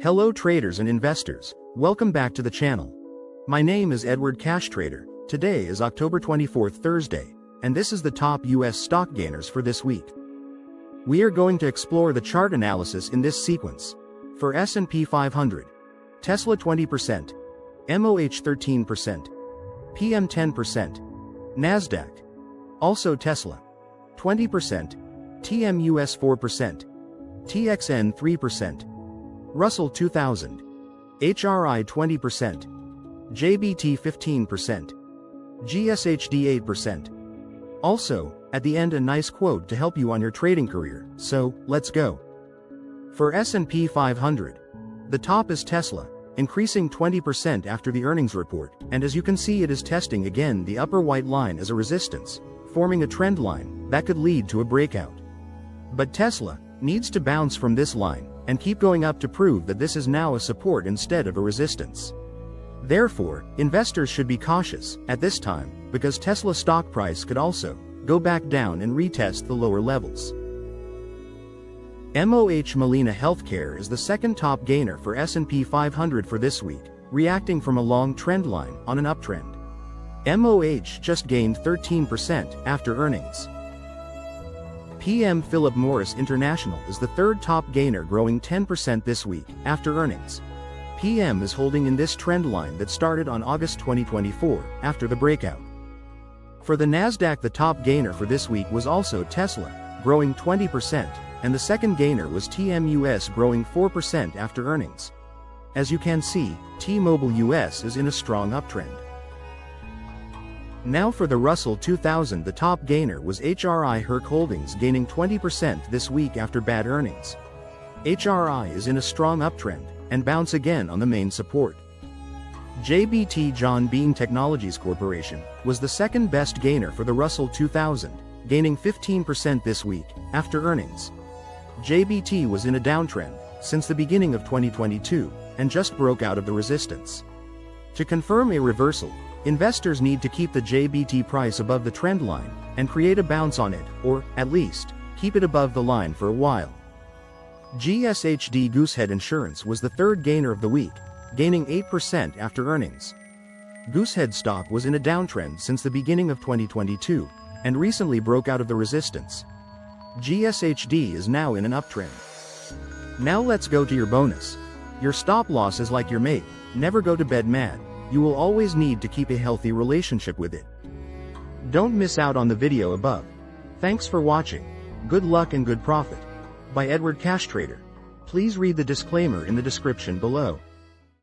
Hello traders and investors, welcome back to the channel. My name is Edward Cash Trader. Today is October 24th, Thursday, and this is the top US stock gainers for this week. We are going to explore the chart analysis in this sequence. For S&P 500, Tesla 20%, MOH 13%, PM 10%, NASDAQ, also Tesla, 20%, TMUS 4%, TXN 3%, Russel 2000, HRI 20%, JBT 15%, GSHD 8%. Also, at the end a nice quote to help you on your trading career, so, let's go. For S&P 500, the top is Tesla, increasing 20% after the earnings report, and as you can see it is testing again the upper white line as a resistance, forming a trend line that could lead to a breakout. But Tesla needs to bounce from this line and keep going up to prove that this is now a support instead of a resistance. Therefore, investors should be cautious at this time, because Tesla stock price could also go back down and retest the lower levels. MOH Molina Healthcare is the second top gainer for S&P 500 for this week, reacting from a long trend line on an uptrend. MOH just gained 13% after earnings. PM Philip Morris International is the third top gainer, growing 10% this week after earnings. PM is holding in this trend line that started on August 2024 after the breakout. For the NASDAQ, the top gainer for this week was also Tesla, growing 20%, and the second gainer was TMUS, growing 4% after earnings. As you can see, T-Mobile US is in a strong uptrend. Now for the Russell 2000, the top gainer was HRI Herc Holdings, gaining 20% this week after bad earnings. HRI is in a strong uptrend and bounce again on the main support. JBT John Bean Technologies Corporation was the second best gainer for the Russell 2000, gaining 15% this week after earnings. JBT was in a downtrend since the beginning of 2022 and just broke out of the resistance. To confirm a reversal, investors need to keep the JBT price above the trend line and create a bounce on it, or, at least, keep it above the line for a while. GSHD Goosehead Insurance was the third gainer of the week, gaining 8% after earnings. Goosehead stock was in a downtrend since the beginning of 2022, and recently broke out of the resistance. GSHD is now in an uptrend. Now let's go to your bonus. Your stop loss is like your mate, never go to bed mad. You will always need to keep a healthy relationship with it. Don't miss out on the video above. Thanks for watching. Good luck and good profit. By Edward Cash Trader. Please read the disclaimer in the description below.